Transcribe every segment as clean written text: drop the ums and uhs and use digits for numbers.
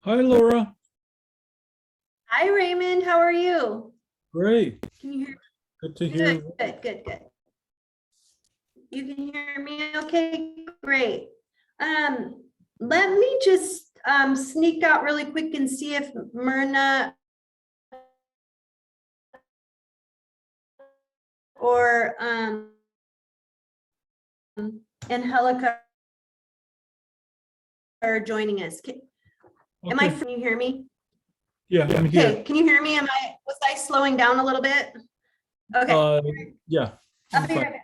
Hi, Laura. Hi, Raymond. How are you? Great. Can you hear Good to me? hear. Good. You can hear me okay? Great. Let me just sneak out really quick and see if Myrna or Angelica are joining us. Can Okay. you hear me? Yeah, I'm here. Okay, can you hear me? Was I slowing down a little bit? Okay. Yeah, I'll I'm be fine. right back.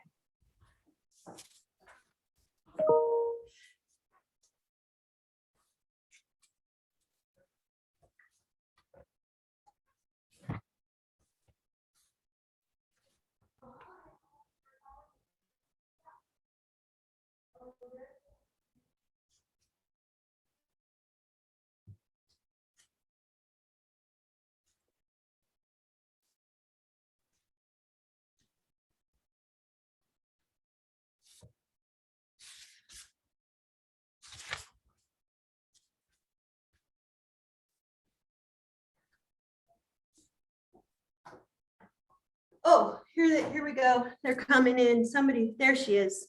Oh, here we go. They're coming in. Somebody, there she is.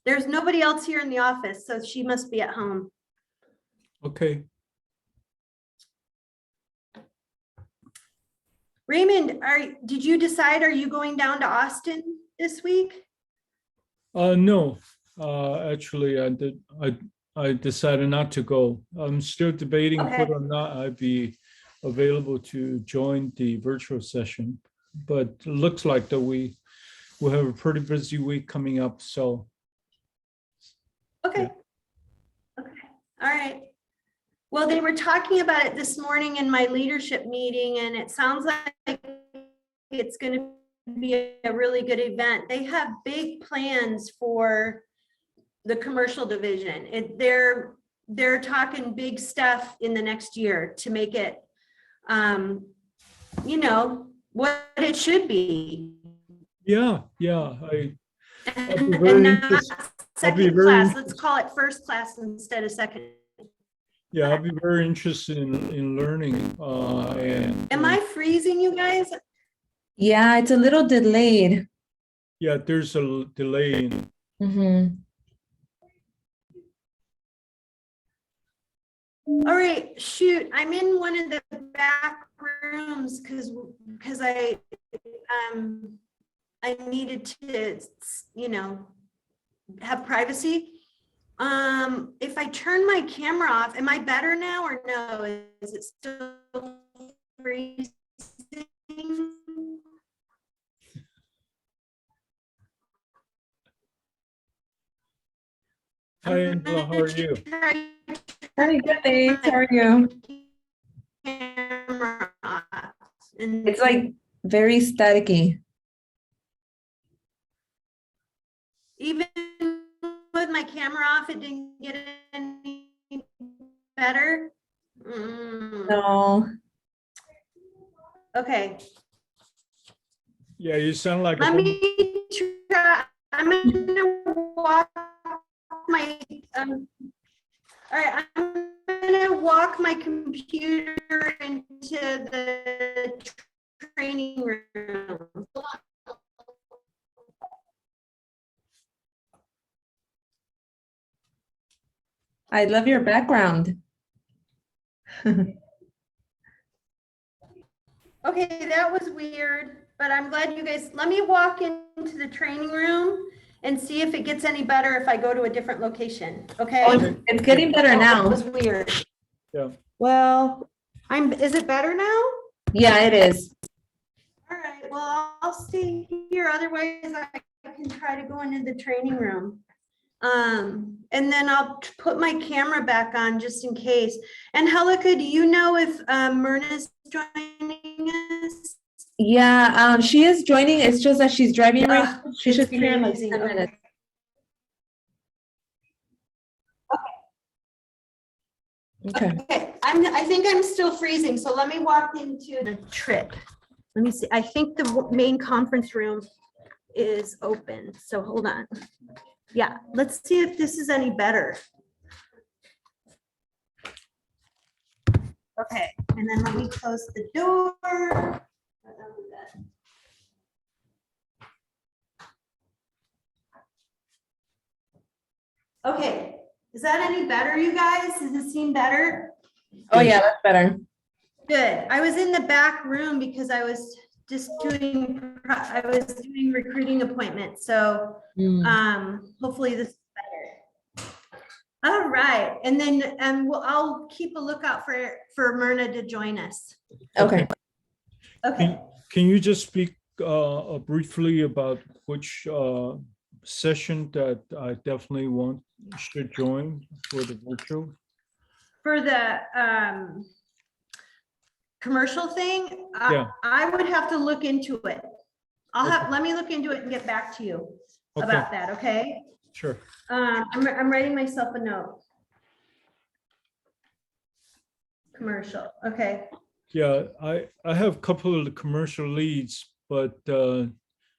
There's nobody else here in the office, so she must be at home. Okay. Raymond, did you decide, are you going down to Austin this week? No, actually, I decided not to go. I'm still debating Okay. whether or not I'd be available to join the virtual session, but it looks like that we will have a pretty busy week coming up. So Okay. Yeah. Okay. All right. Well, they were talking about it this morning in my leadership meeting, and it sounds like it's going to be a really good event. They have big plans for the commercial division. They're talking big stuff in the next year to make it, what it should be. yeah. I'll be And very not interested. second class. Let's call it first class instead of second. Yeah, I'll be very interested in learning. Am I freezing, you guys? Yeah, it's a little delayed. Yeah, there's a delay in. All right, shoot, I'm in one of the back rooms because I needed to, have privacy. If I turn my camera off, am I better now or no? Is it still freezing? Hi, Angela, how are you? Very good, thanks. How are you? Camera off. It's like very staticky. Even with my camera off, it didn't get any better. No. Okay, Yeah, you sound like let me try. I'm gonna walk my, all right, I'm gonna walk my computer into the training room. I love your background. Okay, that was weird, but I'm glad you guys, let me walk into the training room and see if it gets any better if I go to a different location, okay? Oh, it's getting better That now. was weird. Yeah. Well, is it better now? Yeah, it is. All right, well, I'll stay here. Otherwise, I can try to go into the training room. And then I'll put my camera back on just in case. And Angelica, do you know if Myrna's joining us? Yeah, she is joining. It's just that she's driving right now. She It's should be here in like freezing. 10 minutes. Okay. Okay, I think I'm still freezing, so let me walk into the trip. Let me see. I think the main conference room is open, so hold on. Yeah, let's see if this is any better. Okay, and then let me close the door. Okay, is that any better, you guys? Does it seem better? Oh, yeah, that's better. Good. I was in the back room because I was just doing recruiting appointments. So hopefully this is better. All right. And then I'll keep a lookout for Myrna to join us. Okay. Okay. Can you just speak briefly about which session that I definitely should join for the virtual? For the commercial thing, Yeah. I would have to look into it. Let me look into it and get back to you about that, okay? Sure. I'm writing myself a note. Commercial, okay. Yeah, I have a couple of the commercial leads, but you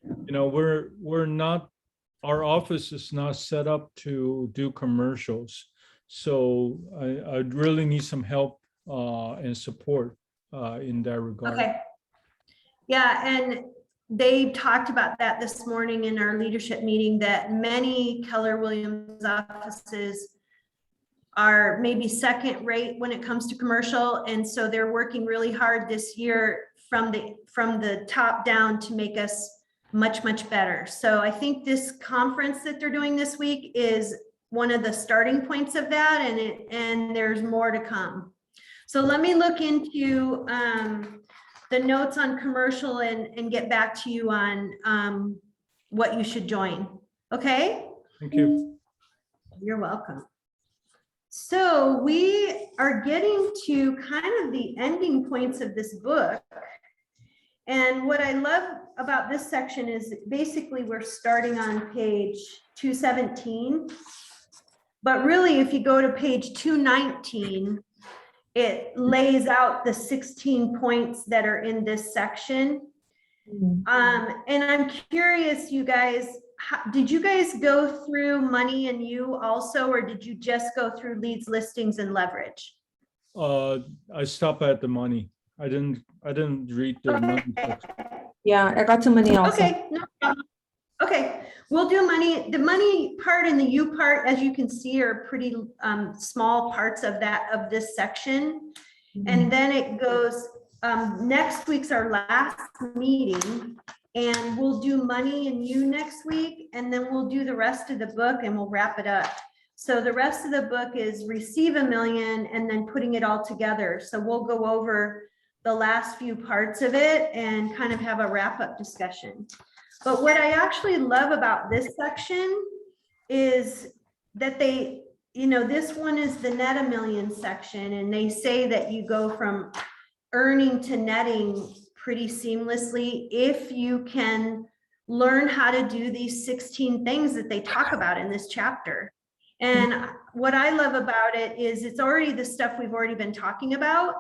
know, we're not, our office is not set up to do commercials. So I'd really need some help and support in that regard. Okay. Yeah, and they talked about that this morning in our leadership meeting, that many Keller Williams offices are maybe second rate when it comes to commercial. And so they're working really hard this year from the top down to make us much, much better. So I think this conference that they're doing this week is one of the starting points of that, and there's more to come. So let me look into the notes on commercial and get back to you on what you should join. Okay? Thank you. You're welcome. So we are getting to kind of the ending points of this book. And what I love about this section is basically we're starting on page 217. But really, if you go to page 219, it lays out the 16 points that are in this section. And I'm curious, you guys, did you guys go through money and you also, or did you just go through leads, listings, and leverage? I stopped at the money. I didn't read the money section. Yeah, I got to money also. Okay, no problem. Okay, we'll do money. The money part and the U part, as you can see, are pretty small parts of this section. And then it goes, next week's our last meeting, and we'll do money and you next week, and then we'll do the rest of the book and we'll wrap it up. So the rest of the book is receive $1 million and then putting it all together. So we'll go over the last few parts of it and kind of have a wrap-up discussion. But what I actually love about this section is that they, you know, this one is the net $1 million section, and they say that you go from earning to netting pretty seamlessly if you can learn how to do these 16 things that they talk about in this chapter. And what I love about it is it's already the stuff we've already been talking about,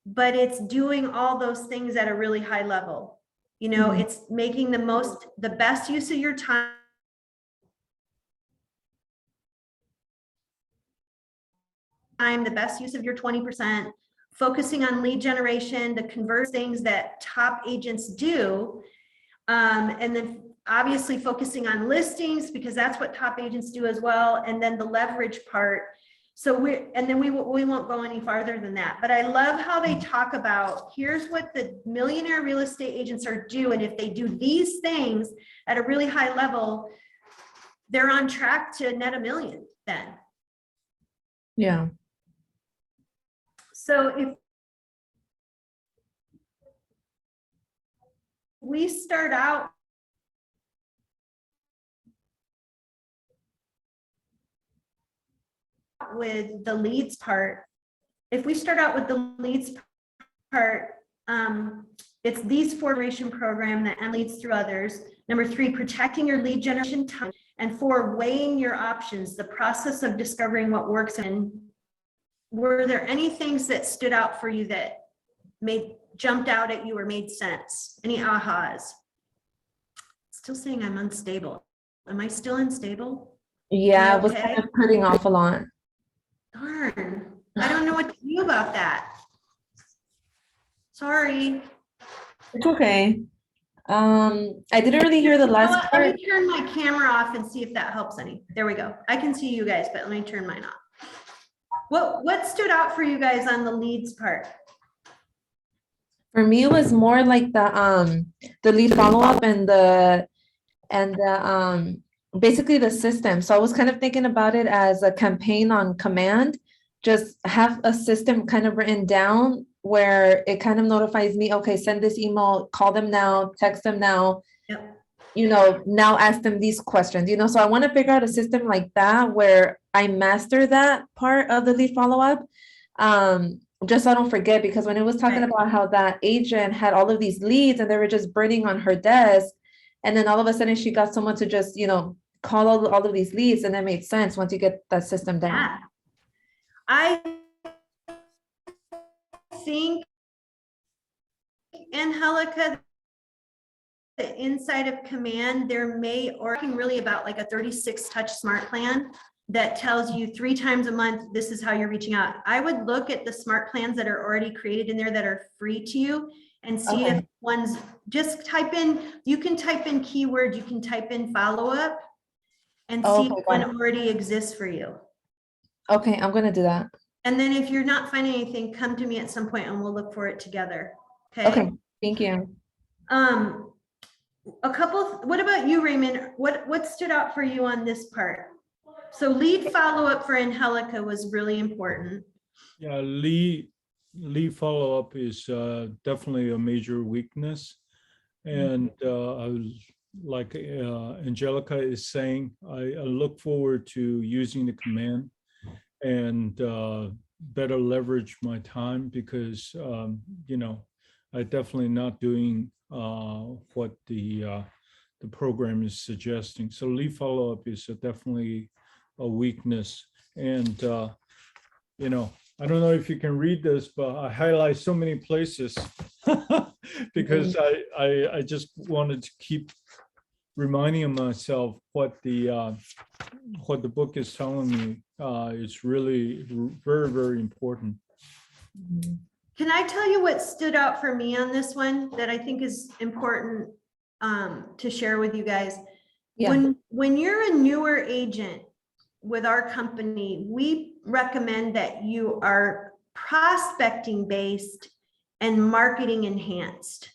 but it's doing all those things at a really high level. You know, it's making the best use of your time. The best use of your 20%, focusing on lead generation, the convert things that top agents do. And then obviously focusing on listings because that's what top agents do as well. And then the leverage part. So we won't go any farther than that, but I love how they talk about, here's what the millionaire real estate agents are doing. If they do these things at a really high level, they're on track to net $1 million then. Yeah. So if we start out with the leads part, it's these formation program that leads through others. Number 3, protecting your lead generation time. And 4, weighing your options, the process of discovering what works. And were there any things that stood out for you that jumped out at you or made sense? Any ahas? Still saying I'm unstable. Am I still unstable? Yeah, You it was okay? kind of cutting off a lot. Darn, I don't know what to do about that. Sorry. It's okay. I didn't really hear the You know last what? part. Let me turn my camera off and see if that helps any. There we go. I can see you guys, but let me turn mine off. What stood out for you guys on the leads part? For me, it was more like the lead follow-up and the basically the system. So I was kind of thinking about it as a campaign on command, just have a system kind of written down where it kind of notifies me, okay, send this email, call them now, text them now. Yep. You know, now ask them these questions, you know, so I want to figure out a system like that where I master that part of the lead follow-up. Just so I don't forget, because when it was talking Right. about how that agent had all of these leads and they were just burning on her desk, and then all of a sudden she got someone to just, you know, call all of these leads, and that made sense once you get that system down. Yeah. I think, Angelica, the inside of command, there may, or really about like a 36 touch smart plan that tells you 3 times a month, this is how you're reaching out. I would look at the smart plans that are already created in there that are free to you and see Okay. if one's, just type in, you can type in keywords, you can type in follow-up and see Okay, if one already exists for you. Okay, I'm gonna do that. And then if you're not finding anything, come to me at some point and we'll look for it together. Okay, thank you. A couple, what about you, Raymond? What stood out for you on this part? So lead follow-up for Angelica was really important. Yeah, lead follow-up is definitely a major weakness. And I was like Angelica is saying, I look forward to using the command and better leverage my time because, you know, I definitely not doing what the program is suggesting. So lead follow-up is definitely a weakness. And, you know, I don't know if you can read this, but I highlight so many places because I just wanted to keep reminding myself what the book is telling me. It's really very, very important. Can I tell you what stood out for me on this one that I think is important to share with you guys? Yeah. When you're a newer agent with our company, we recommend that you are prospecting based and marketing enhanced.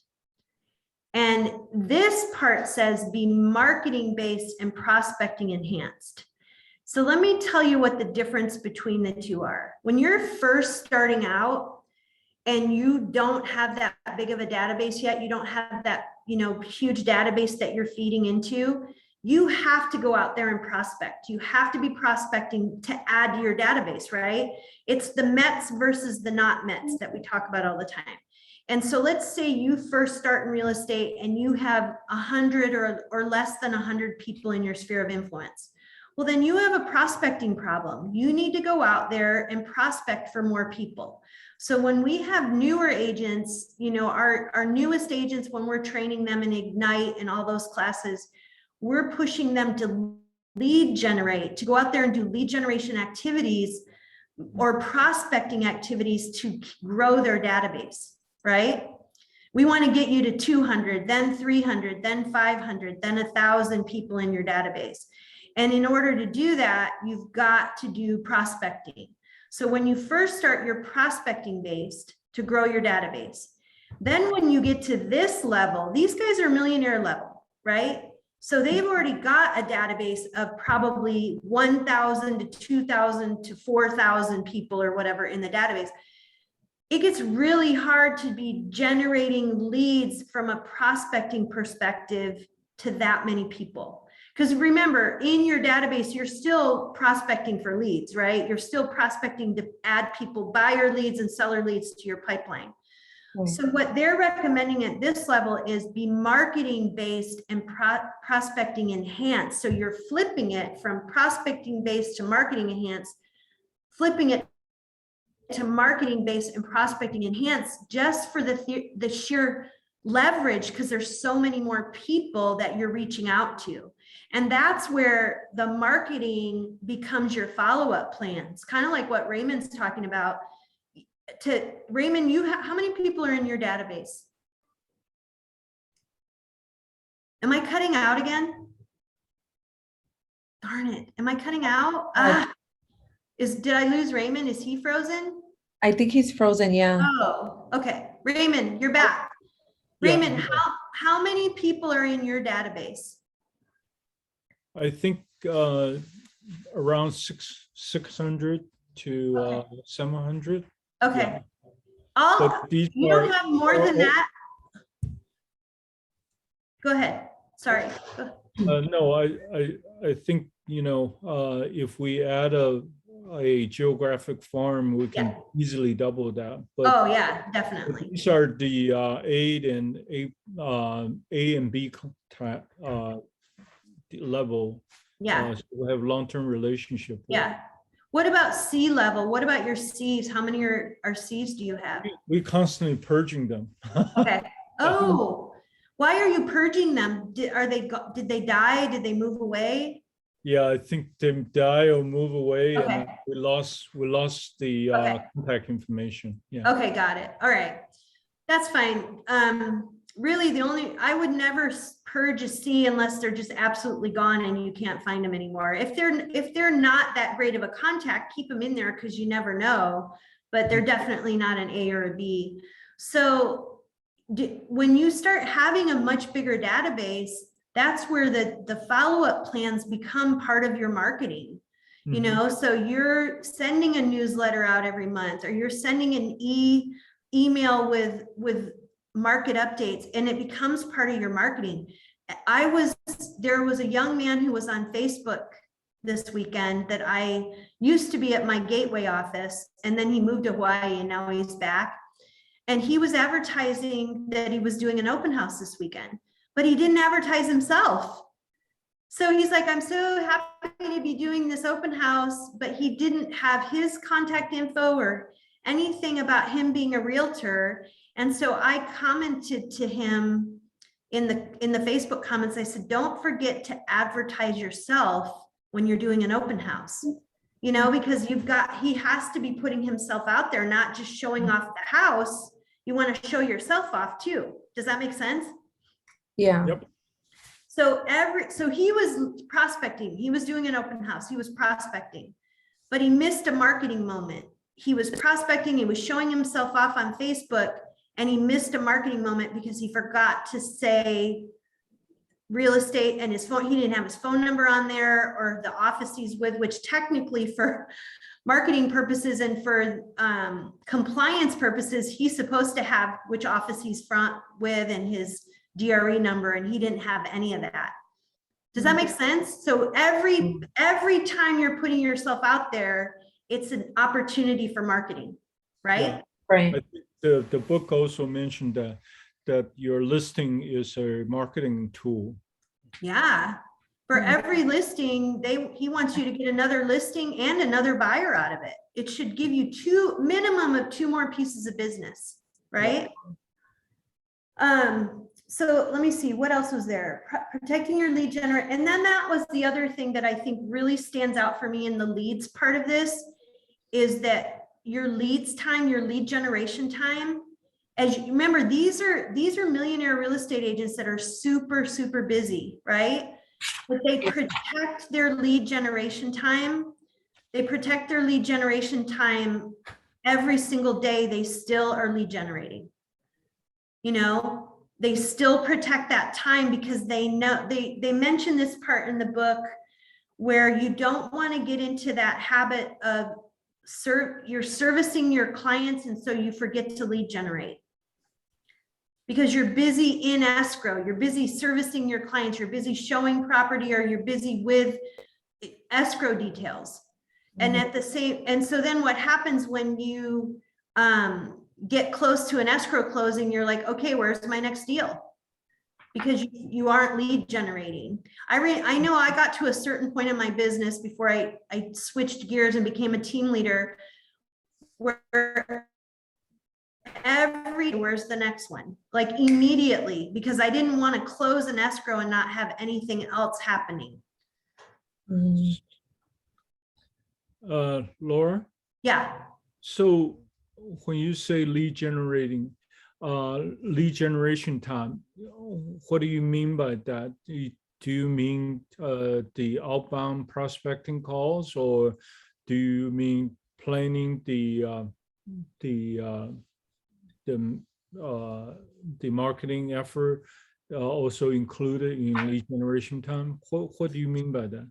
And this part says be marketing based and prospecting enhanced. So let me tell you what the difference between the two are. When you're first starting out and you don't have that big of a database yet, you don't have that, you know, huge database that you're feeding into, you have to go out there and prospect. You have to be prospecting to add to your database, right? It's the Mets versus the not Mets that we talk about all the time. And so let's say you first start in real estate and you have 100 or less than 100 people in your sphere of influence. Well, then you have a prospecting problem. You need to go out there and prospect for more people. So when we have newer agents, you know, our newest agents, when we're training them in Ignite and all those classes, we're pushing them to lead generate, to go out there and do lead generation activities or prospecting activities to grow their database, right? We want to get you to 200, then 300, then 500, then 1,000 people in your database. And in order to do that, you've got to do prospecting. So when you first start, you're prospecting based to grow your database. Then when you get to this level, these guys are millionaire level, right? So they've already got a database of probably 1,000 to 2,000 to 4,000 people or whatever in the database. It gets really hard to be generating leads from a prospecting perspective to that many people. Because remember, in your database, you're still prospecting for leads, right? You're still prospecting to add people, buyer leads and seller leads to your pipeline. So what they're recommending at this level is be marketing based and prospecting enhanced. So you're flipping it from prospecting based to marketing enhanced, flipping it to marketing based and prospecting enhanced just for the sheer leverage, because there's so many more people that you're reaching out to. And that's where the marketing becomes your follow-up plans, kind of like what Raymond's talking about. to Raymond, how many people are in your database? Am I cutting out again? Darn it. Am I cutting out? Did I lose Raymond? Is he frozen? I think he's frozen, yeah. Oh, okay. Raymond, you're back. Yeah, Raymond, how many people are in your database? I think around 600 to 700. Okay. Yeah. But these You are don't have more than that? Go ahead. Sorry. no, I think, you know, if we add a geographic farm, we can easily double that. But Oh yeah, definitely. these are the A and B level. Yeah, So we have long-term relationship. with. yeah. What about C level? What about your Cs? How many are Cs do you have? We constantly purging them. Okay. Oh, why are you purging them? Did they die? Did they move away? Yeah, I think they die or move away, and Okay. we lost the Okay. contact information. Yeah. Okay, got it. All right. That's fine. Really, I would never purge a C unless they're just absolutely gone and you can't find them anymore. If they're not that great of a contact, keep them in there because you never know, but they're definitely not an A or a B. So when you start having a much bigger database, that's where the follow-up plans become part of your marketing. You know, so you're sending a newsletter out every month, or you're sending an email with market updates, and it becomes part of your marketing. There was a young man who was on Facebook this weekend that I used to be at my Gateway office, and then he moved to Hawaii and now he's back. And he was advertising that he was doing an open house this weekend, but he didn't advertise himself. So he's like, I'm so happy to be doing this open house, but he didn't have his contact info or anything about him being a realtor. And so I commented to him in the Facebook comments, I said, don't forget to advertise yourself when you're doing an open house, you know, because he has to be putting himself out there, not just showing off the house. You want to show yourself off too. Does that make sense? Yeah. Yep. So he was prospecting. He was doing an open house. He was prospecting, but he missed a marketing moment. He was prospecting. He was showing himself off on Facebook, and he missed a marketing moment because he forgot to say real estate and his phone. He didn't have his phone number on there, or the office he's with, which technically for marketing purposes and for compliance purposes, he's supposed to have which office he's with and his DRE number, and he didn't have any of that. Does that make sense? So every time you're putting yourself out there, it's an opportunity for marketing, right? Yeah. Right. I think the book also mentioned that your listing is a marketing tool. Yeah. For every listing, he wants you to get another listing and another buyer out of it. It should give you minimum of 2 more pieces of business, right? So let me see, what else was there? Protecting your lead generation. And then that was the other thing that I think really stands out for me in the leads part of this, is that your leads time, your lead generation time, as you remember, these are millionaire real estate agents that are super, super busy, right? But they protect their lead generation time. They protect their lead generation time every single day. They still are lead generating. You know, they still protect that time because they know, they mention this part in the book where you don't want to get into that habit of you're servicing your clients, and so you forget to lead generate because you're busy in escrow, you're busy servicing your clients, you're busy showing property, or you're busy with escrow details. And and so then what happens when you get close to an escrow closing, you're like, okay, where's my next deal? Because you aren't lead generating. I know I got to a certain point in my business before I switched gears and became a team leader, where where's the next one? Like immediately, because I didn't want to close an escrow and not have anything else happening. Laura? Yeah. So when you say lead generation time, what do you mean by that? Do you mean the outbound prospecting calls, or do you mean planning the marketing effort also included in lead generation time? What do you mean by that?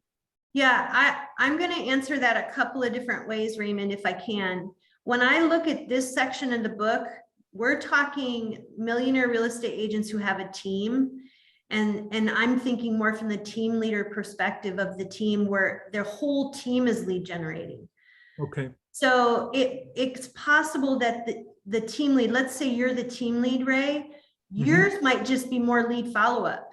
Yeah, I'm going to answer that a couple of different ways, Raymond, if I can. When I look at this section of the book, we're talking millionaire real estate agents who have a team. And I'm thinking more from the team leader perspective of the team where their whole team is lead generating. Okay. So it's possible that the team lead, let's say you're the team lead, Ray, yours might just be more lead follow-up.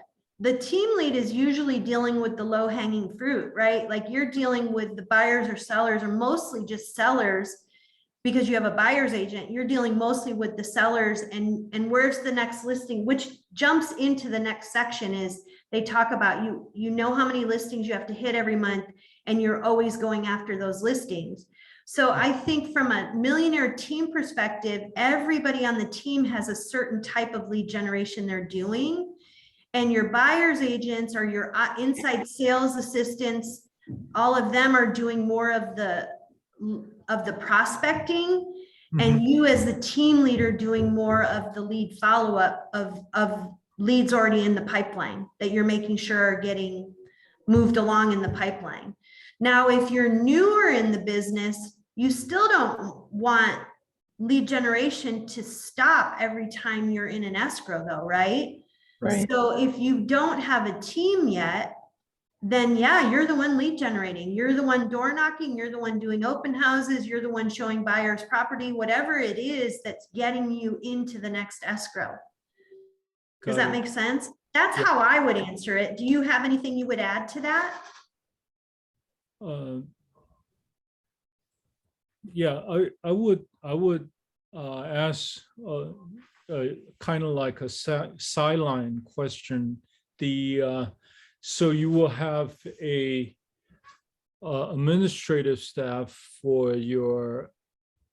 The team lead is usually dealing with the low hanging fruit, right? Like you're dealing with the buyers or sellers, or mostly just sellers, because you have a buyer's agent. You're dealing mostly with the sellers, and where's the next listing, which jumps into the next section is they talk about you know how many listings you have to hit every month, and you're always going after those listings. So I think from a millionaire team perspective, everybody on the team has a certain type of lead generation they're doing. And your buyer's agents or your inside sales assistants, all of them are doing more of the prospecting, and you as the team leader doing more of the lead follow-up of leads already in the pipeline that you're making sure are getting moved along in the pipeline. Now, if you're newer in the business, you still don't want lead generation to stop every time you're in an escrow though, right? Right. So if you don't have a team yet, then yeah, you're the one lead generating. You're the one door knocking. You're the one doing open houses. You're the one showing buyers property, whatever it is that's getting you into the next escrow. Does that make sense? That's how I would answer it. Do you have anything you would add to that? Yeah, I would ask kind of like a sideline question. So you will have a administrative staff for your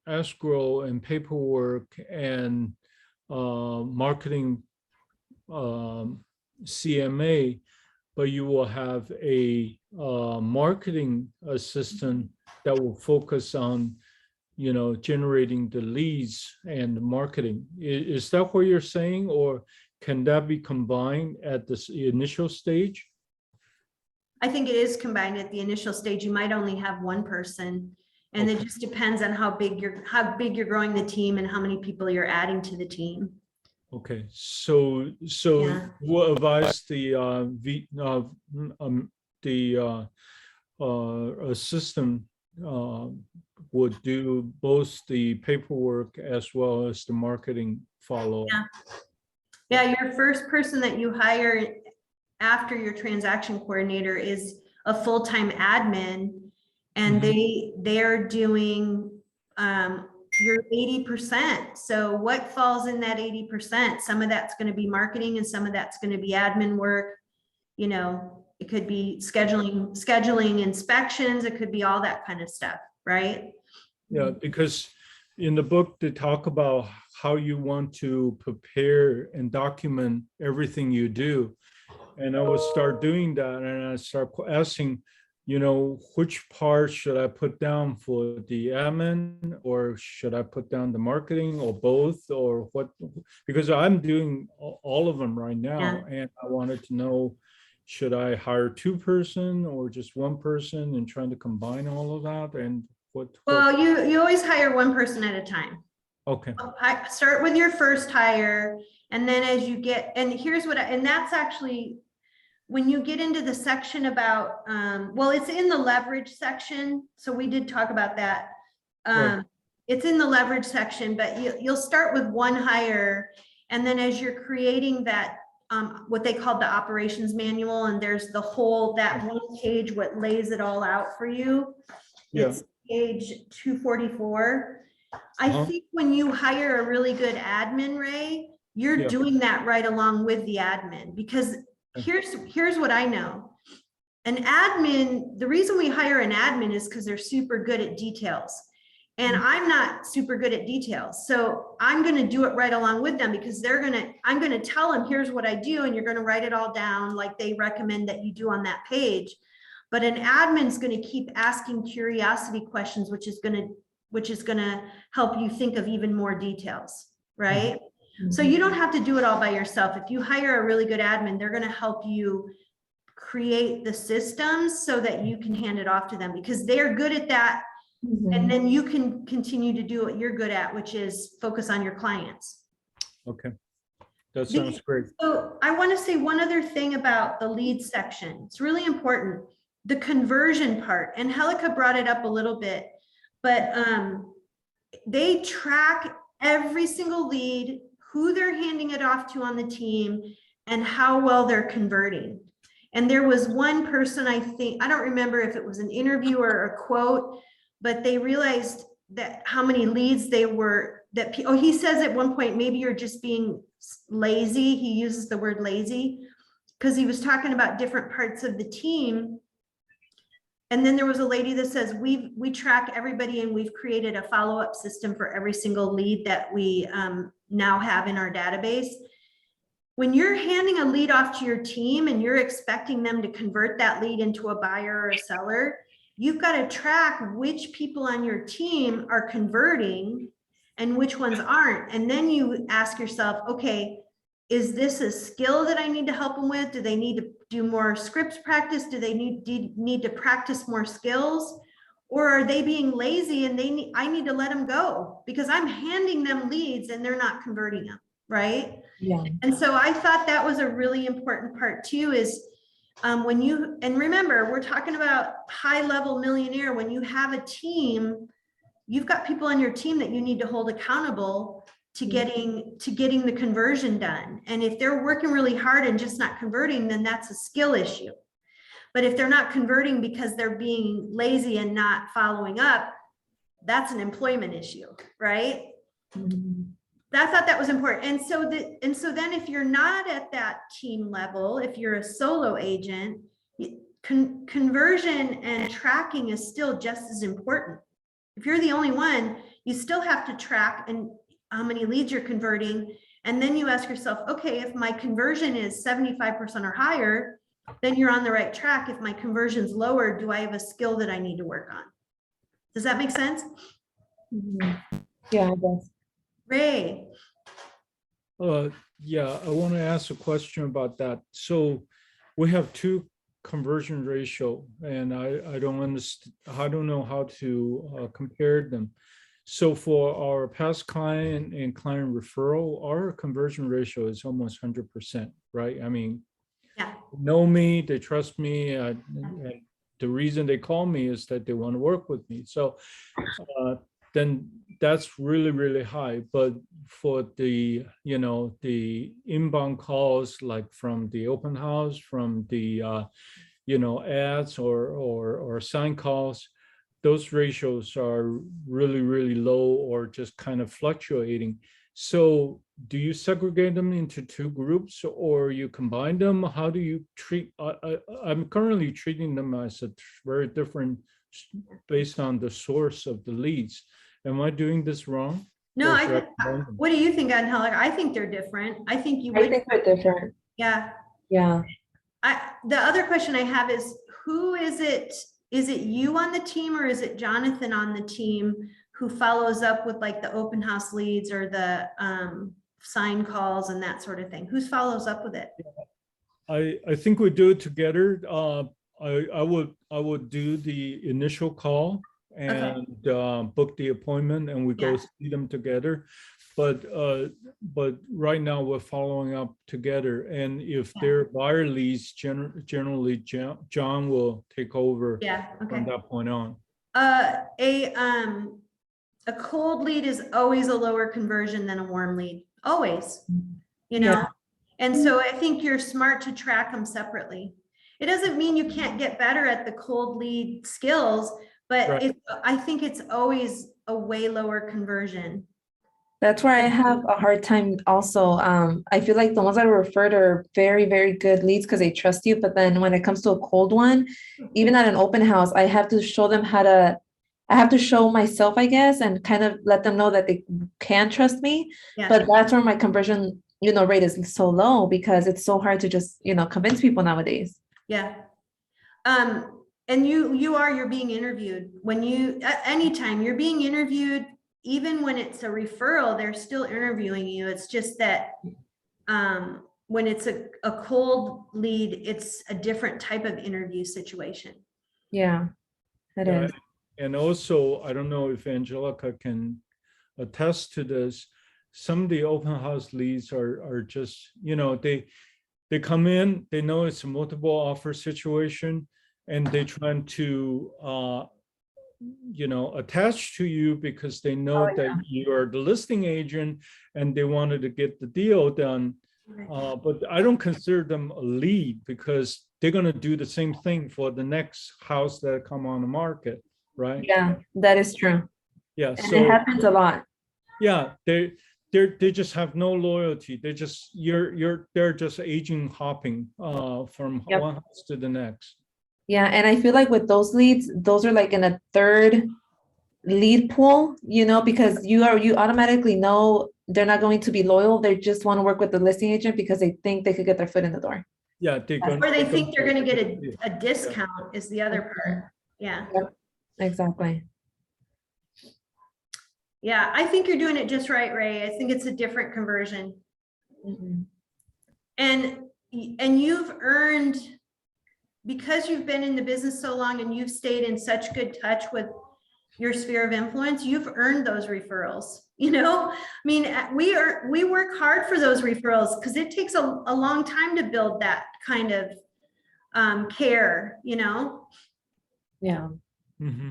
escrow and paperwork and marketing CMA, but you will have a marketing assistant that will focus on, generating the leads and marketing. Is that what you're saying, or can that be combined at this initial stage? I think it is combined at the initial stage. You might only have one person, and it just depends on how big you're growing the team and how many people you're adding to the team. Okay, so we'll advise the assistant would do both the paperwork as well as the marketing follow. Yeah, your first person that you hire after your transaction coordinator is a full-time admin, and they're doing your 80%. So what falls in that 80%? Some of that's going to be marketing, and some of that's going to be admin work. It could be scheduling inspections. It could be all that kind of stuff, right? Yeah, because in the book they talk about how you want to prepare and document everything you do. And I would start doing that, and I start asking, which part should I put down for the admin, or should I put down the marketing, or both, or what? Because I'm doing all of them right now, and I wanted to know, should I hire two person or just one person, and trying to combine all of that, and what? Well, you always hire one person at a time. Okay. I start with your first hire, and then as you get, and here's what, and that's actually, when you get into the section about, well, it's in the leverage section. So we did talk about that. Right. It's in the leverage section, but you'll start with one hire. And then as you're creating that, what they call the operations manual, and there's that one page, what lays it all out for you. Yeah. It's page 244. I think when you hire a really good admin, Ray, you're doing that right along with the admin, because here's what I know. An admin, the reason we hire an admin is because they're super good at details. And I'm not super good at details. So I'm going to do it right along with them because I'm going to tell them, here's what I do. And you're going to write it all down like they recommend that you do on that page. But an admin's going to keep asking curiosity questions, which is going to help you think of even more details, right? Mm-hmm. So you don't have to do it all by yourself. If you hire a really good admin, they're going to help you create the systems so that you can hand it off to them because they're good at that. Mm-hmm. And then you can continue to do what you're good at, which is focus on your clients. Okay, that sounds great. So I want to say one other thing about the lead section. It's really important. The conversion part, and Helica brought it up a little bit, but they track every single lead, who they're handing it off to on the team, and how well they're converting. And there was one person, I don't remember if it was an interview or a quote, but they realized that how many leads they were, he says at one point, maybe you're just being lazy. He uses the word lazy because he was talking about different parts of the team. And then there was a lady that says, we track everybody and we've created a follow-up system for every single lead that we now have in our database. When you're handing a lead off to your team and you're expecting them to convert that lead into a buyer or a seller, you've got to track which people on your team are converting and which ones aren't. And then you ask yourself, okay, is this a skill that I need to help them with? Do they need to do more scripts practice? Do they need to practice more skills? Or are they being lazy and I need to let them go because I'm handing them leads and they're not converting them, right? Yeah. And so I thought that was a really important part too, is and remember, we're talking about high level millionaire. When you have a team, you've got people on your team that you need to hold accountable to getting the conversion done. And if they're working really hard and just not converting, then that's a skill issue. But if they're not converting because they're being lazy and not following up, that's an employment issue, right? Mm-hmm. I thought that was important. And so then if you're not at that team level, if you're a solo agent, conversion and tracking is still just as important. If you're the only one, you still have to track and how many leads you're converting. And then you ask yourself, okay, if my conversion is 75% or higher, then you're on the right track. If my conversion's lower, do I have a skill that I need to work on? Does that make sense? Mm-hmm. Yeah, it does. Ray. Yeah, I want to ask a question about that. So we have two conversion ratio, and I don't understand. I don't know how to compare them. So for our past client and client referral, our conversion ratio is almost 100%, right? I mean, Yeah. know me, they trust me. The reason they call me is that they want to work with me. So then that's really, really high. But for the, the inbound calls, like from the open house, from the, ads or sign calls, those ratios are really, really low or just kind of fluctuating. So do you segregate them into two groups or you combine them? How do you treat, I'm currently treating them as a very different based on the source of the leads. Am I doing this wrong? No, what do you think, Angelica? I think they're different. I think you would. I think they're different. Yeah. Yeah. The other question I have is, who is it? Is it you on the team or is it Jonathan on the team who follows up with like the open house leads or the sign calls and that sort of thing? Who follows up with it? I think we do it together. I would do the initial call and book the appointment, and we go see them together. But right now we're following up together, and if they're buyer leads, generally John will take over from that point on. A cold lead is always a lower conversion than a warm lead, always, and so I think you're smart to track them separately. It doesn't mean you can't get better at the cold lead skills, but I think it's always a way lower conversion. That's where I have a hard time also. I feel like the ones that are referred are very, very good leads because they trust you. But then when it comes to a cold one, even at an open house, I have to show them how to I have to show myself, I guess, and kind of let them know that they can trust me. Yeah. But that's where my conversion, rate is so low because it's so hard to just, convince people nowadays. Yeah. And you're being interviewed when anytime you're being interviewed, even when it's a referral, they're still interviewing you. It's just that, when it's a cold lead, it's a different type of interview situation. Yeah, it Yeah, is. and also, I don't know if Angelica can attest to this. Some of the open house leads are just, they come in, they know it's a multiple offer situation, and they trying to attach to you because they know that you are the listing agent and they wanted to get the deal done. But I don't consider them a lead because they're going to do the same thing for the next house that come on the market, right? Yeah, that is true. Yeah, And so it happens a lot. yeah, they just have no loyalty. They're just they're just agent hopping from Yep. one house to the next. Yeah, and I feel like with those leads, those are like in a third lead pool, because you automatically know they're not going to be loyal. They just want to work with the listing agent because they think they could get their foot in the door. Yeah, Or they think they're going to get a discount is the other part. Yeah. Yep, exactly. Yeah, I think you're doing it just right, Ray. I think it's a different conversion. Mhm. And you've earned, because you've been in the business so long and you've stayed in such good touch with your sphere of influence, you've earned those referrals. I mean, we work hard for those referrals because it takes a long time to build that kind of care, Yeah. Mm-hmm.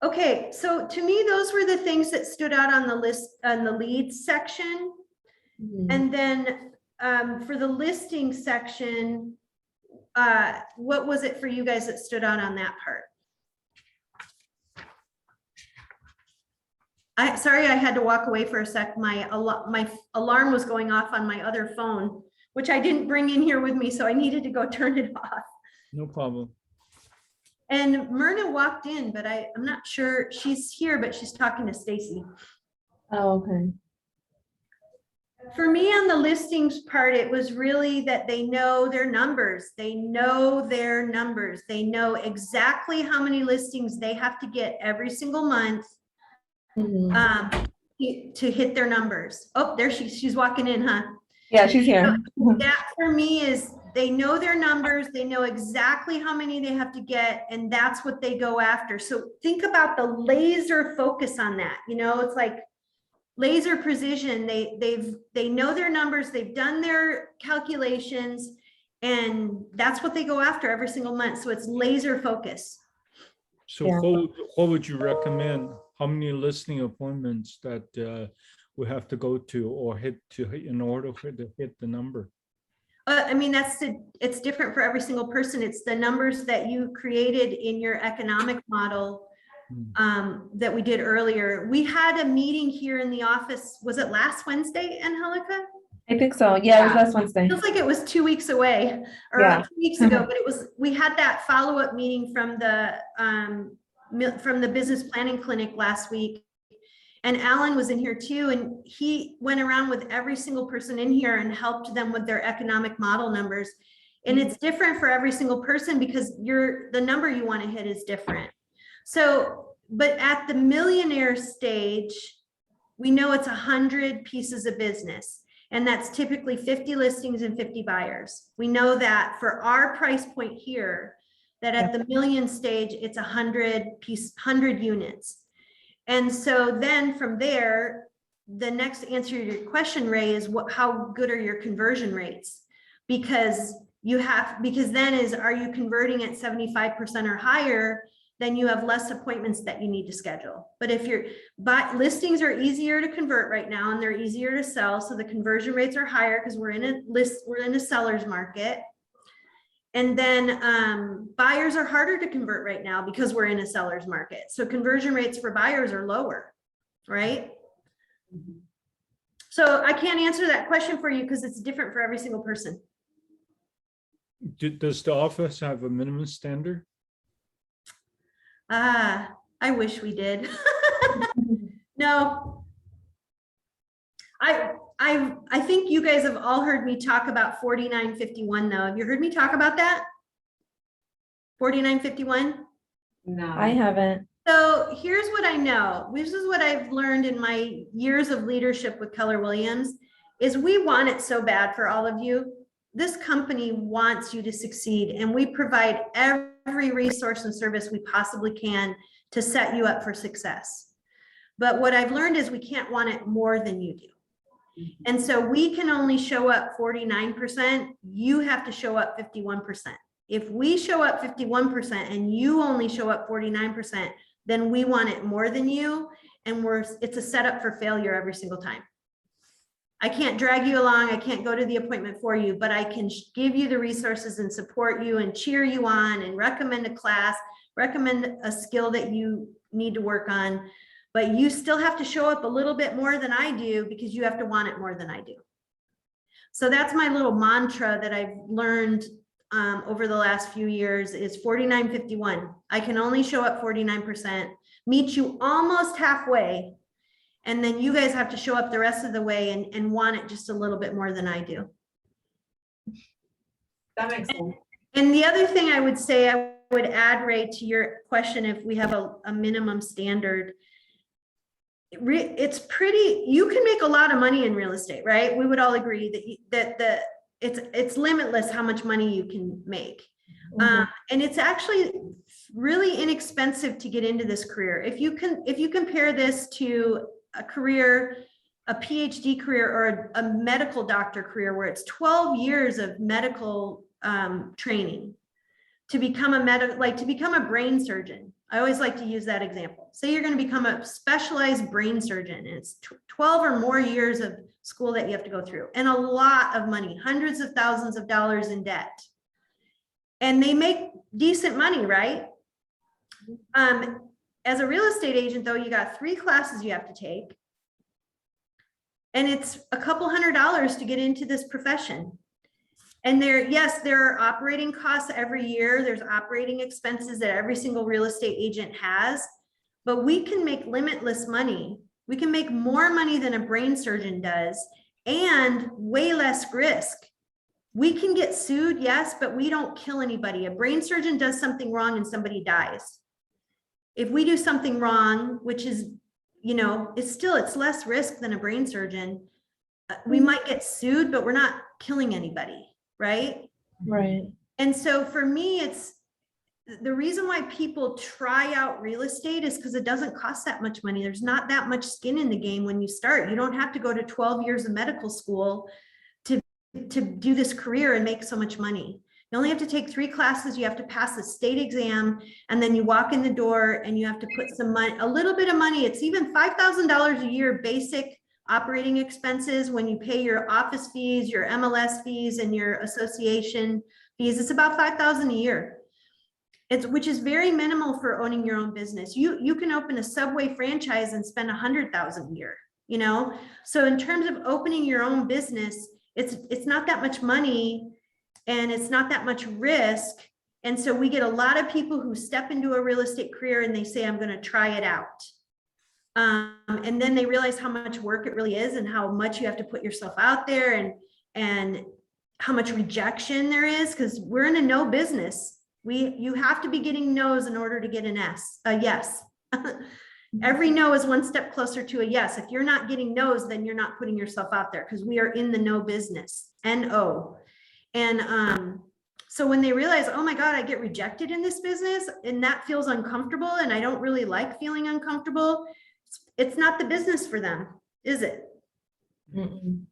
Okay, so to me, those were the things that stood out on the list, on the leads section. Mhm. And then for the listing section, what was it for you guys that stood out on that part? Sorry, I had to walk away for a sec. My alarm was going off on my other phone, which I didn't bring in here with me, so I needed to go turn it off. No problem. And Myrna walked in, but I'm not sure she's here, but she's talking to Stacy. Oh, okay. For me on the listings part, it was really that they know their numbers. They know their numbers. They know exactly how many listings they have to get every single month Mhm. to hit their numbers. Oh, there she's walking in, huh? Yeah, she's here. That for me is they know their numbers, they know exactly how many they have to get, and that's what they go after. So think about the laser focus on that. It's like laser precision. They know their numbers, they've done their calculations, and that's what they go after every single month. So it's laser focus. So Yeah. what would you recommend? How many listing appointments that we have to go to or hit in order for to hit the number? I mean, it's different for every single person. It's the numbers that you created in your economic model that we did earlier. We had a meeting here in the office. Was it last Wednesday, Angelica? I think so. Yeah, it was last Wednesday. Feels like it was 2 weeks away or Yeah. 2 weeks ago, but we had that follow-up meeting from the business planning clinic last week. And Alan was in here too, and he went around with every single person in here and helped them with their economic model numbers. And it's different for every single person because the number you want to hit is different. So, but at the millionaire stage, we know it's 100 pieces of business, and that's typically 50 listings and 50 buyers. We know that for our price point here, that at the million stage, it's 100 units. And so then from there, the next answer to your question, Ray, is how good are your conversion rates? Because then are you converting at 75% or higher? Then you have less appointments that you need to schedule. But if listings are easier to convert right now and they're easier to sell, so the conversion rates are higher because we're in a seller's market. And then buyers are harder to convert right now because we're in a seller's market. So conversion rates for buyers are lower, right? Mm-hmm. So I can't answer that question for you because it's different for every single person. Does the office have a minimum standard? I wish we did. No. I think you guys have all heard me talk about 4951 though. Have you heard me talk about that? 4951? No. I haven't. So here's what I know. This is what I've learned in my years of leadership with Keller Williams is we want it so bad for all of you. This company wants you to succeed, and we provide every resource and service we possibly can to set you up for success. But what I've learned is we can't want it more than you do. And so we can only show up 49%. You have to show up 51%. If we show up 51% and you only show up 49%, then we want it more than you. And it's a setup for failure every single time. I can't drag you along. I can't go to the appointment for you, but I can give you the resources and support you and cheer you on and recommend a class, recommend a skill that you need to work on. But you still have to show up a little bit more than I do because you have to want it more than I do. So that's my little mantra that I've learned over the last few years is 4951. I can only show up 49%, meet you almost halfway, and then you guys have to show up the rest of the way and want it just a little bit more than I do. That makes sense. And the other thing I would say, I would add, Ray, to your question, if we have a minimum standard, it's pretty, you can make a lot of money in real estate, right? We would all agree that it's limitless how much money you can make. Mhm. And it's actually really inexpensive to get into this career. If you compare this to a career, a PhD career or a medical doctor career, where it's 12 years of medical training to become a brain surgeon. I always like to use that example. Say you're going to become a specialized brain surgeon, and it's 12 or more years of school that you have to go through, and a lot of money, hundreds of thousands of dollars in debt. And they make decent money, right? As a real estate agent, though, you got 3 classes you have to take. And it's a couple $100s to get into this profession. And there are operating costs every year. There's operating expenses that every single real estate agent has, but we can make limitless money. We can make more money than a brain surgeon does and way less risk. We can get sued, yes, but we don't kill anybody. A brain surgeon does something wrong and somebody dies. If we do something wrong, which is, it's less risk than a brain surgeon. We might get sued, but we're not killing anybody. Right? Right. And so for me, it's the reason why people try out real estate is because it doesn't cost that much money. There's not that much skin in the game when you start. You don't have to go to 12 years of medical school to do this career and make so much money. You only have to take 3 classes. You have to pass the state exam, and then you walk in the door and you have to put some money, a little bit of money. It's even $5,000 a year basic operating expenses when you pay your office fees, your MLS fees, and your association fees. It's about $5,000 a year. Which is very minimal for owning your own business. You can open a Subway franchise and spend $100,000 a year. So in terms of opening your own business, it's not that much money and it's not that much risk. And so we get a lot of people who step into a real estate career and they say, I'm going to try it out. And then they realize how much work it really is and how much you have to put yourself out there and how much rejection there is, because we're in a no business. You have to be getting no's in order to get a yes. Every no is one step closer to a yes. If you're not getting no's, then you're not putting yourself out there, because we are in the no business, N-O. And so when they realize, oh my God, I get rejected in this business and that feels uncomfortable and I don't really like feeling uncomfortable, it's not the business for them, is it? Mm-mm.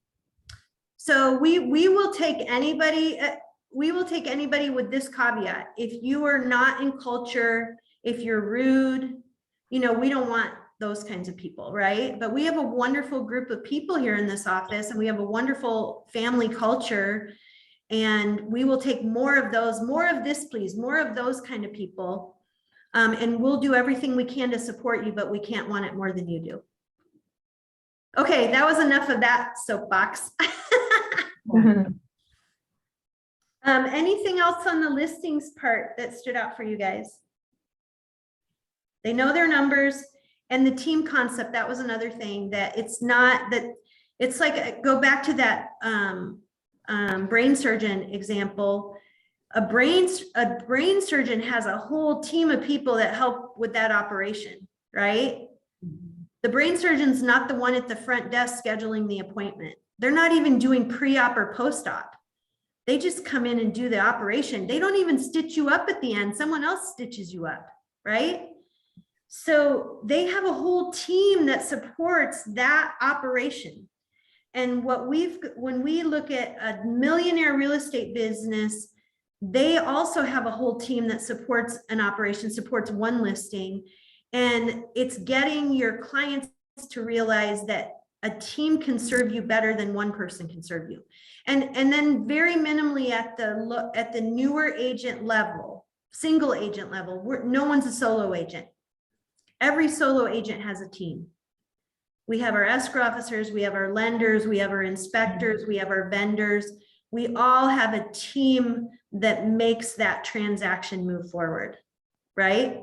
So we will take anybody with this caveat. If you are not in culture, if you're rude, we don't want those kinds of people, right? But we have a wonderful group of people here in this office, and we have a wonderful family culture, and we will take more of those, more of this, please, more of those kind of people. And we'll do everything we can to support you, but we can't want it more than you do. Okay, that was enough of that soapbox. Anything else on the listings part that stood out for you guys? They know their numbers. And the team concept, that was another thing, that it's not that, it's like, go back to that brain surgeon example. A brain surgeon has a whole team of people that help with that operation, right? The brain surgeon's not the one at the front desk scheduling the appointment. They're not even doing pre-op or post-op. They just come in and do the operation. They don't even stitch you up at the end. Someone else stitches you up, right? So they have a whole team that supports that operation. And when we look at a millionaire real estate business, they also have a whole team that supports an operation, supports one listing. And it's getting your clients to realize that a team can serve you better than one person can serve you. And then very minimally at the newer agent level, single agent level, no one's a solo agent. Every solo agent has a team. We have our escrow officers, we have our lenders, we have our inspectors, we have our vendors. We all have a team that makes that transaction move forward, right?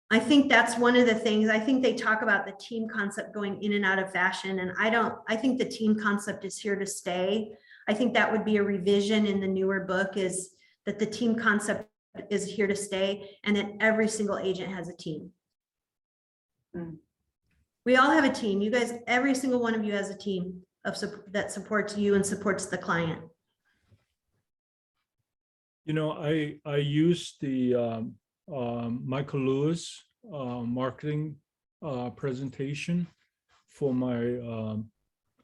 I think that's one of the things. I think they talk about the team concept going in and out of fashion, and I think the team concept is here to stay. I think that would be a revision in the newer book, is that the team concept is here to stay, and that every single agent has a team. We all have a team. You guys, every single one of you has a team that supports you and supports the client. You know, I used the Michael Lewis marketing presentation for my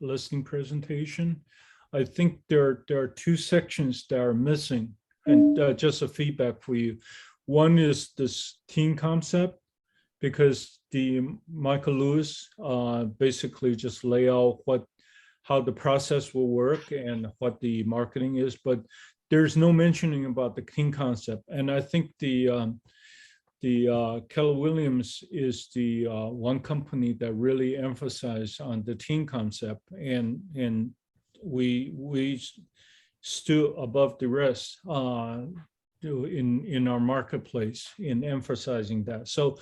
listing presentation. I think there are two sections that are missing, and just a feedback for you. One is this team concept, because the Michael Lewis basically just lay out how the process will work and what the marketing is, but there's no mentioning about the team concept. And I think the Keller Williams is the one company that really emphasized on the team concept, and we stood above the rest in our marketplace in emphasizing that. So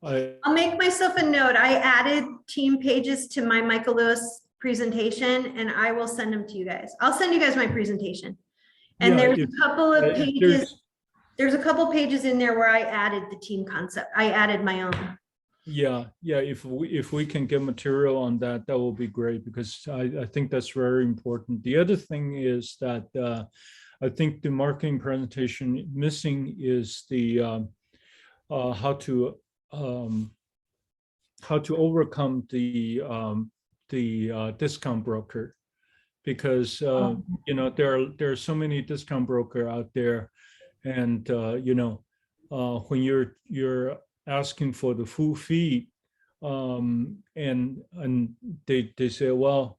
I'll make myself a note. I added team pages to my Michael Lewis presentation, and I will send them to you guys. I'll send you guys my presentation. And yeah, there's a couple of pages. There's a couple pages in there where I added the team concept. I added my own. Yeah. If we can get material on that, that will be great, because I think that's very important. The other thing is that I think the marketing presentation missing is the how to overcome the discount broker, because you know, there are so many discount broker out there, and you know, when you're asking for the full fee, and they say, well,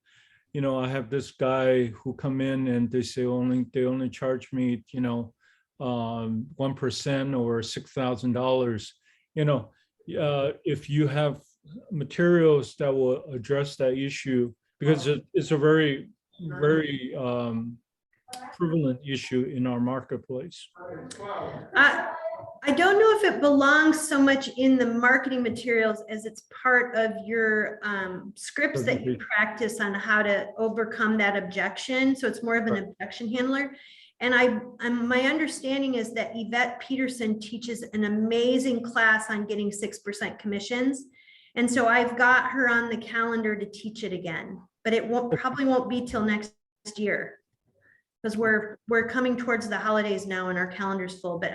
you know, I have this guy who come in and they say they only charge me, you know, 1% or $6,000. You know, if you have materials that will address that issue, because it's a very prevalent issue in our marketplace. I don't know if it belongs so much in the marketing materials as it's part of your scripts that you practice on how to overcome that objection. So it's more of an objection handler. And my understanding is that Yvette Peterson teaches an amazing class on getting 6% commissions. And so I've got her on the calendar to teach it again, but it probably won't be till next year, because we're coming towards the holidays now and our calendar's full. But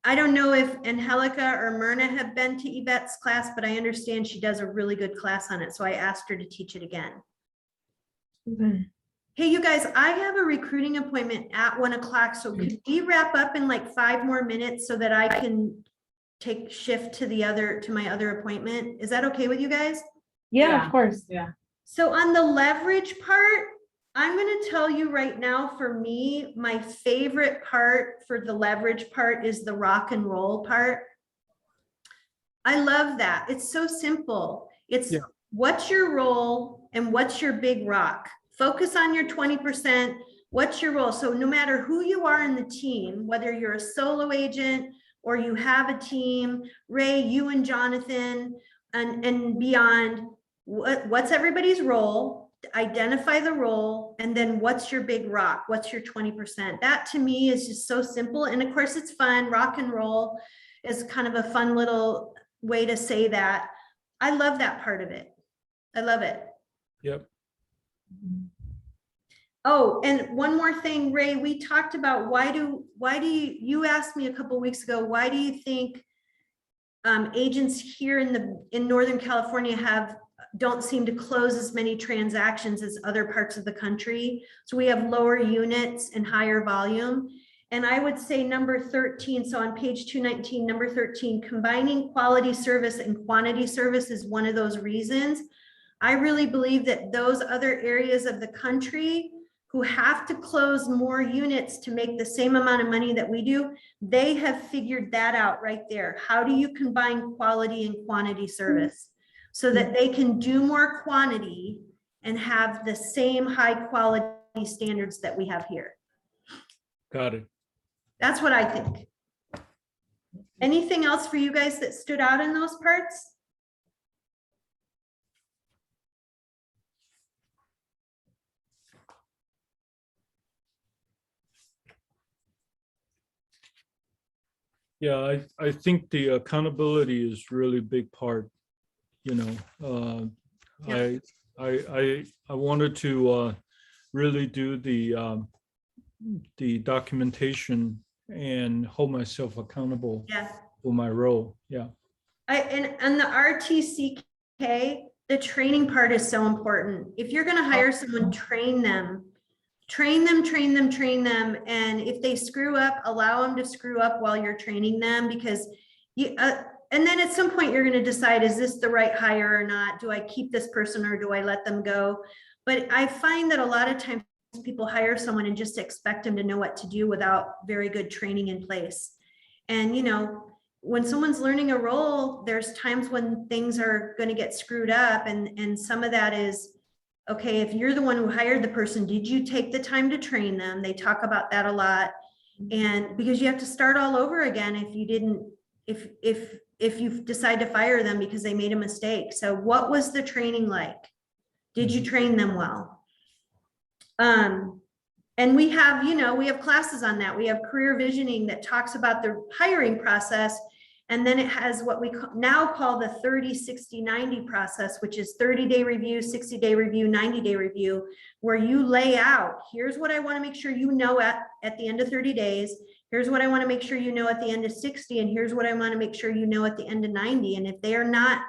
I don't know if Angelica or Myrna have been to Yvette's class, but I understand she does a really good class on it. So I asked her to teach it again. Okay. Hey, you guys, I have a recruiting appointment at 1 o'clock. So could we wrap up in like 5 more minutes so that I can take shift to my other appointment? Is that okay with you guys? Yeah, of course. Yeah. So on the leverage part, I'm going to tell you right now, for me, my favorite part for the leverage part is the rock and roll part. I love that. It's so simple. It's what's your role and what's your big rock? Focus on your 20%. What's your role? So no matter who you are in the team, whether you're a solo agent or you have a team, Ray, you and Jonathan and beyond, what's everybody's role? Identify the role, and then what's your big rock? What's your 20%? That to me is just so simple. And of course it's fun. Rock and roll is kind of a fun little way to say that. I love that part of it. I love it. Yep. Oh, and one more thing, Ray, we talked about why do you asked me a couple of weeks ago, why do you think agents here in Northern California don't seem to close as many transactions as other parts of the country? So we have lower units and higher volume. And I would say number 13, so on page 219, number 13, combining quality service and quantity service is one of those reasons. I really believe that those other areas of the country who have to close more units to make the same amount of money that we do, they have figured that out right there. How do you combine quality and quantity service so that they can do more quantity and have the same high quality standards that we have here? Got it. That's what I think. Anything else for you guys that stood out in those parts? Yeah, I think the accountability is really big part, you know. Yeah. I wanted to really do the documentation and hold myself accountable Yeah. for my role. Yeah. And the RTCK, the training part is so important. If you're going to hire someone, train them. And if they screw up, allow them to screw up while you're training them, because you, and then at some point you're going to decide, is this the right hire or not? Do I keep this person or do I let them go? But I find that a lot of times people hire someone and just expect them to know what to do without very good training in place. And, you know, when someone's learning a role, there's times when things are going to get screwed up. And some of that is, okay, if you're the one who hired the person, did you take the time to train them? They talk about that a lot. And because you have to start all over again if you didn't, if you decide to fire them because they made a mistake. So what was the training like? Did you train them well? And we have, you know, we have classes on that. We have career visioning that talks about the hiring process. And then it has what we now call the 30, 60, 90 process, which is 30-day review, 60-day review, 90-day review, where you lay out, here's what I want to make sure you know at the end of 30 days. Here's what I want to make sure you know at the end of 60. And here's what I want to make sure you know at the end of 90. And if they are not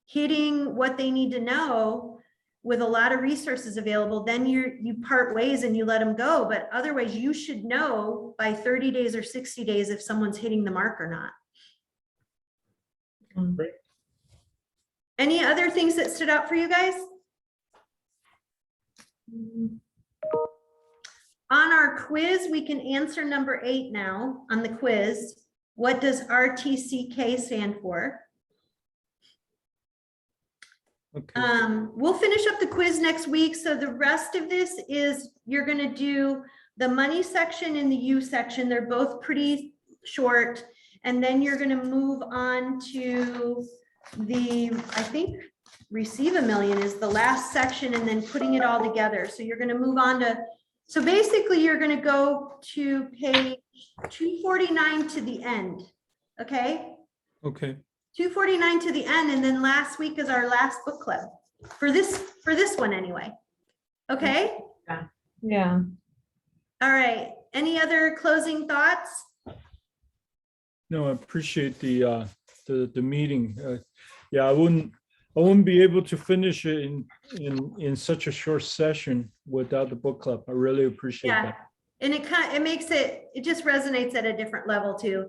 hitting what they need to know with a lot of resources available, then you part ways and you let them go. But otherwise, you should know by 30 days or 60 days if someone's hitting the mark or not. Great. Any other things that stood out for you guys? On our quiz, we can answer number 8 now on the quiz. What does RTCK stand for? Okay. We'll finish up the quiz next week. So the rest of this is, you're going to do the money section and the U section. They're both pretty short. And then you're going to move on to the, I think, receive a million is the last section, and then putting it all together. So you're going to move on to, so basically you're going to go to page 249 to the end. Okay. Okay. 249 to the end. And then last week is our last book club for this one anyway. Okay. Yeah. All right. Any other closing thoughts? No, I appreciate the meeting. Yeah, I wouldn't be able to finish it in such a short session without the book club. I really appreciate that. And it makes it just resonates at a different level too.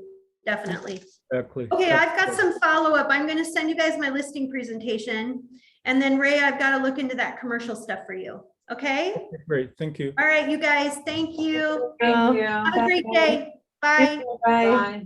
Definitely. Exactly. Okay, I've got some follow-up. I'm going to send you guys my listing presentation. And then Ray, I've got to look into that commercial stuff for you. Okay. Great. Thank you. All right, you guys. Thank you. Thank you. Have a great day. Bye. Bye.